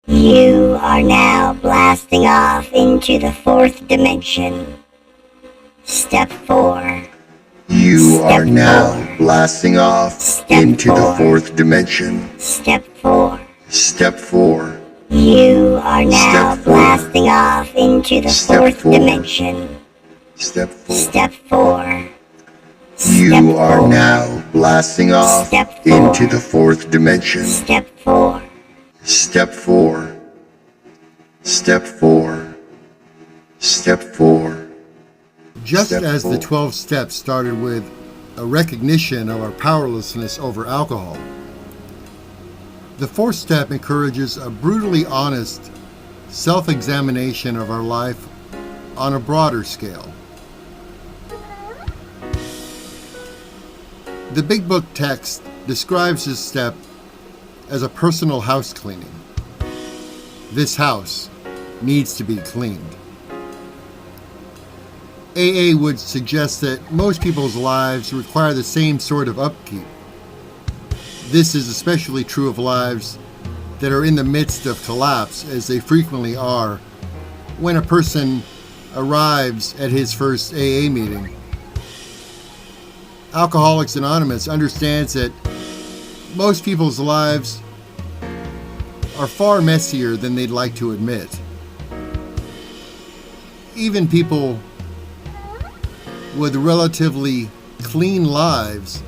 You are now blasting off into the fourth dimension. Step 4. You Step are now 4. blasting off Step into the 4. fourth dimension. Step 4. Step 4. You are now Step 4. blasting off into the Step fourth 4. dimension. Step 4. Step 4. You are now blasting off Step 4. into the fourth dimension. Step 4. Step 4. Step 4. Step 4. Just Step as the 4. 12 steps started with a recognition of our powerlessness over alcohol, the fourth step encourages a brutally honest self-examination of our life on a broader scale. The Big Book text describes this step as a personal house cleaning. This house needs to be cleaned. AA would suggest that most people's lives require the same sort of upkeep. This is especially true of lives that are in the midst of collapse, as they frequently are when a person arrives at his first AA meeting. Alcoholics Anonymous understands that most people's lives are far messier than they'd like to admit. Even people with relatively clean lives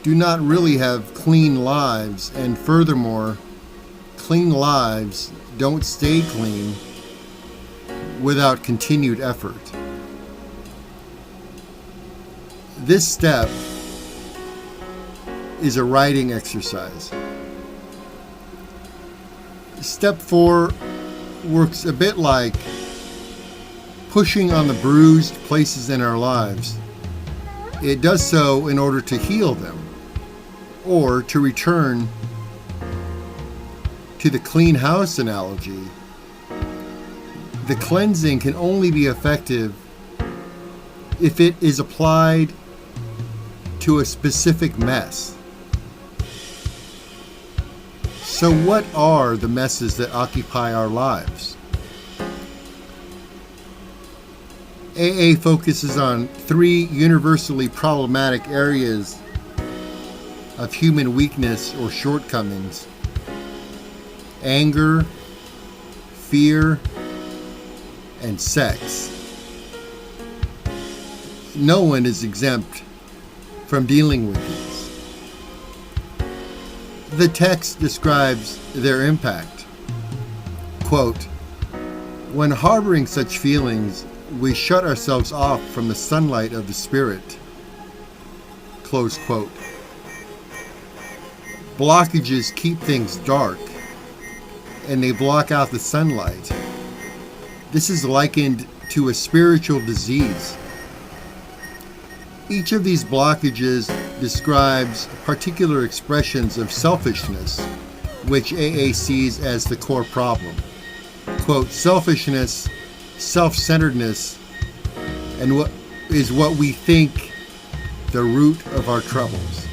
do not really have clean lives, and furthermore, clean lives don't stay clean without continued effort. This step is a writing exercise. Step 4 works a bit like pushing on the bruised places in our lives. It does so in order to heal them, or to return to the clean house analogy. The cleansing can only be effective if it is applied to a specific mess. So what are the messes that occupy our lives? AA focuses on 3 universally problematic areas of human weakness or shortcomings: anger, fear, and sex. No one is exempt from dealing with these. The text describes their impact. Quote, "When harboring such feelings, we shut ourselves off from the sunlight of the Spirit." Close quote. Blockages keep things dark, and they block out the sunlight. This is likened to a spiritual disease. Each of these blockages describes particular expressions of selfishness, which AA sees as the core problem. Quote, "Selfishness, self-centeredness, and what is what we think the root of our troubles."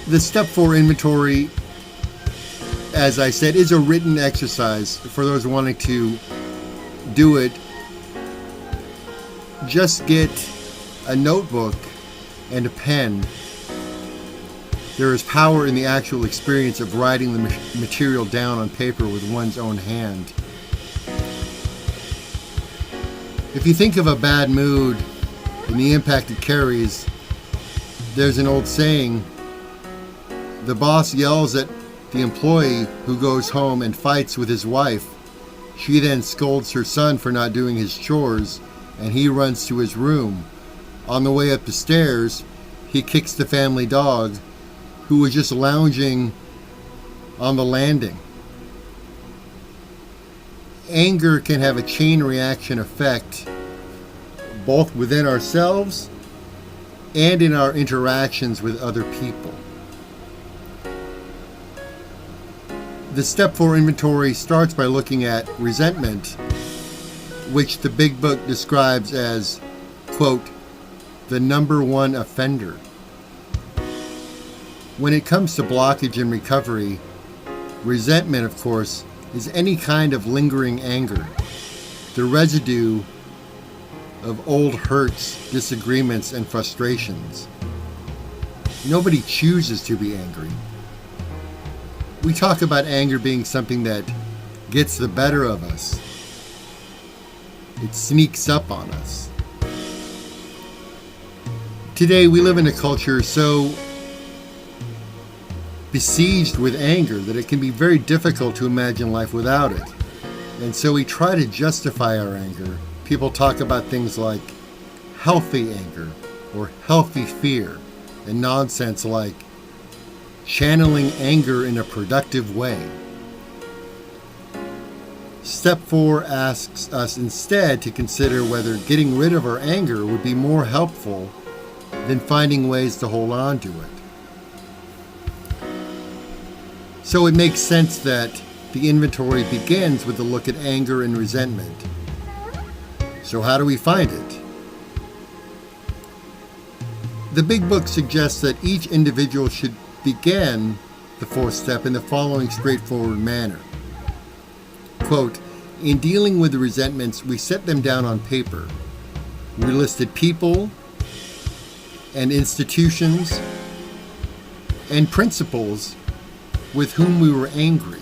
The Step 4 inventory, as I said, is a written exercise for those wanting to do it. Just get a notebook and a pen. There is power in the actual experience of writing the material down on paper with one's own hand. If you think of a bad mood and the impact it carries, there's an old saying: the boss yells at the employee who goes home and fights with his wife. She then scolds her son for not doing his chores, and he runs to his room. On the way up the stairs, he kicks the family dog, who was just lounging on the landing. Anger can have a chain reaction effect both within ourselves and in our interactions with other people. The Step 4 inventory starts by looking at resentment, which the Big Book describes as, quote, "the number one offender." When it comes to blockage and recovery, resentment, of course, is any kind of lingering anger, the residue of old hurts, disagreements, and frustrations. Nobody chooses to be angry. We talk about anger being something that gets the better of us. It sneaks up on us. Today we live in a culture so besieged with anger that it can be very difficult to imagine life without it. And so we try to justify our anger. People talk about things like healthy anger or healthy fear and nonsense like channeling anger in a productive way. Step 4 asks us instead to consider whether getting rid of our anger would be more helpful than finding ways to hold on to it. So it makes sense that the inventory begins with a look at anger and resentment. So how do we find it? The Big Book suggests that each individual should begin the 4th step in the following straightforward manner. Quote, in dealing with the resentments, we set them down on paper. We listed people and institutions and principles with whom we were angry.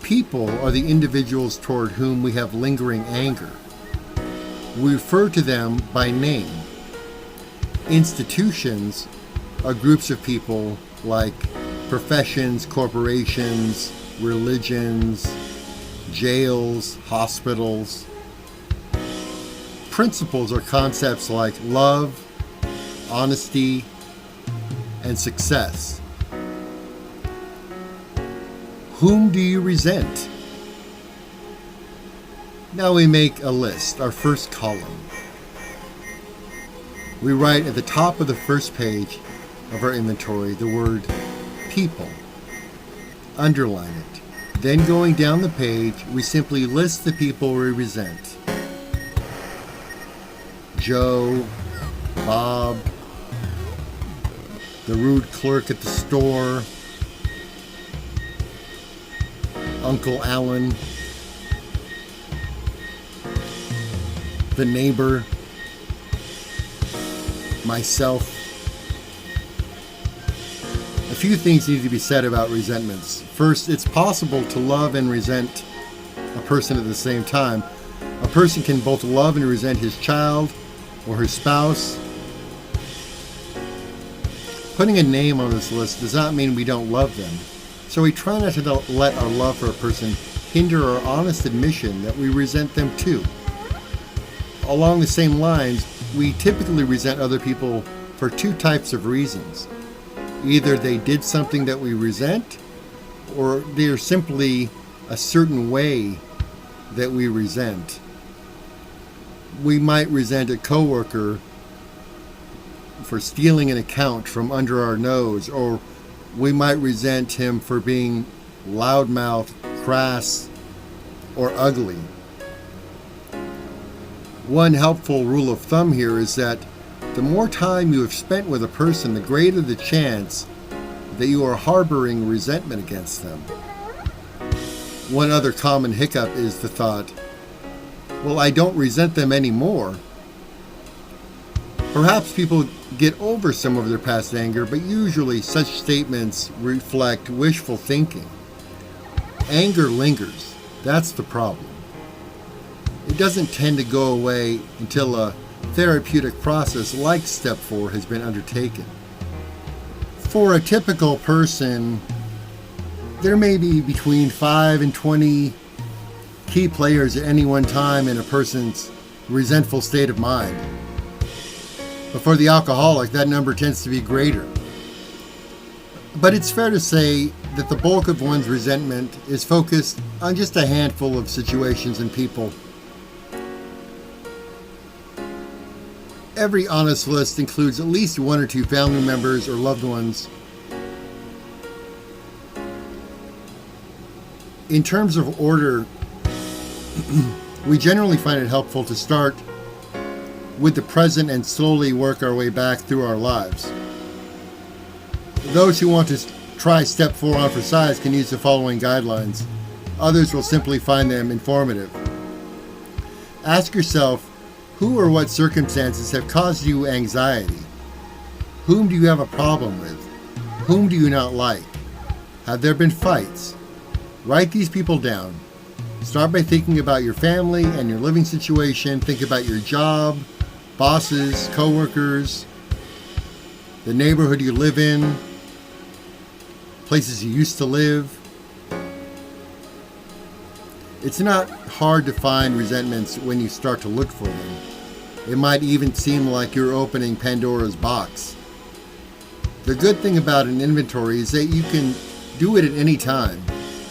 People are the individuals toward whom we have lingering anger. We refer to them by name. Institutions are groups of people like professions, corporations, religions, jails, hospitals. Principles are concepts like love, honesty, and success. Whom do you resent? Now we make a list, our first column. We write at the top of the first page of our inventory the word people. Underline it. Then going down the page, we simply list the people we resent. Joe, Bob, the rude clerk at the store, Uncle Alan, the neighbor, myself. A few things need to be said about resentments. First, it's possible to love and resent a person at the same time. A person can both love and resent his child or his spouse. Putting a name on this list does not mean we don't love them. So we try not to let our love for a person hinder our honest admission that we resent them too. Along the same lines, we typically resent other people for two types of reasons. Either they did something that we resent, or they are simply a certain way that we resent. We might resent a coworker for stealing an account from under our nose, or we might resent him for being loudmouth, crass, or ugly. One helpful rule of thumb here is that the more time you have spent with a person, the greater the chance that you are harboring resentment against them. One other common hiccup is the thought, well, I don't resent them anymore. Perhaps people get over some of their past anger, but usually such statements reflect wishful thinking. Anger lingers. That's the problem. It doesn't tend to go away until a therapeutic process like Step 4 has been undertaken. For a typical person, there may be between 5 and 20 key players at any one time in a person's resentful state of mind. But for the alcoholic, that number tends to be greater. But it's fair to say that the bulk of one's resentment is focused on just a handful of situations and people. Every honest list includes at least one or two family members or loved ones. In terms of order, we generally find it helpful to start with the present and slowly work our way back through our lives. Those who want to try step 4 on for size can use the following guidelines. Others will simply find them informative. Ask yourself, who or what circumstances have caused you anxiety? Whom do you have a problem with? Whom do you not like? Have there been fights? Write these people down. Start by thinking about your family and your living situation. Think about your job, bosses, coworkers, the neighborhood you live in, places you used to live. It's not hard to find resentments when you start to look for them. It might even seem like you're opening Pandora's box. The good thing about an inventory is that you can do it at any time.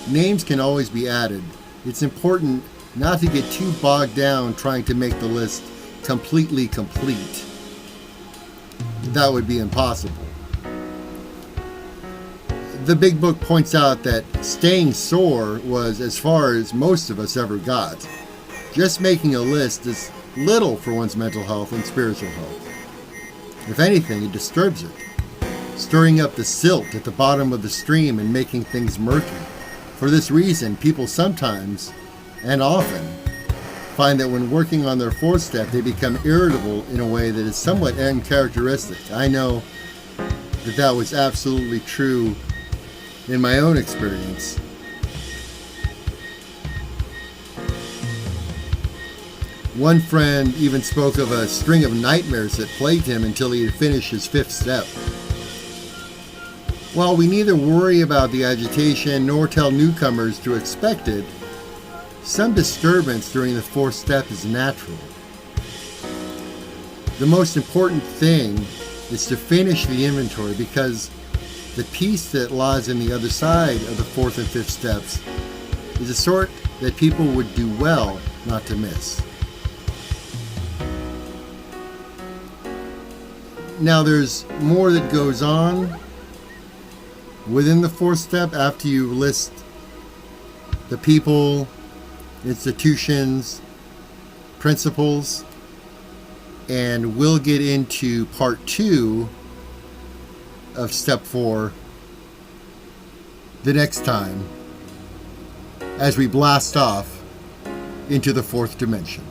Names can always be added. It's important not to get too bogged down trying to make the list completely complete. That would be impossible. The big book points out that staying sore was as far as most of us ever got. Just making a list is little for one's mental health and spiritual health. If anything, it disturbs it, stirring up the silt at the bottom of the stream and making things murky. For this reason, people sometimes, and often, find that when working on their 4th step, they become irritable in a way that is somewhat uncharacteristic. I know that was absolutely true in my own experience. One friend even spoke of a string of nightmares that plagued him until he had finished his 5th step. While we neither worry about the agitation nor tell newcomers to expect it, some disturbance during the 4th step is natural. The most important thing is to finish the inventory, because the piece that lies on the other side of the 4th and 5th steps is the sort that people would do well not to miss. Now, there's more that goes on within the 4th step after you list the people, institutions, principles, and we'll get into part 2 of step 4 the next time as we blast off into the 4th dimension.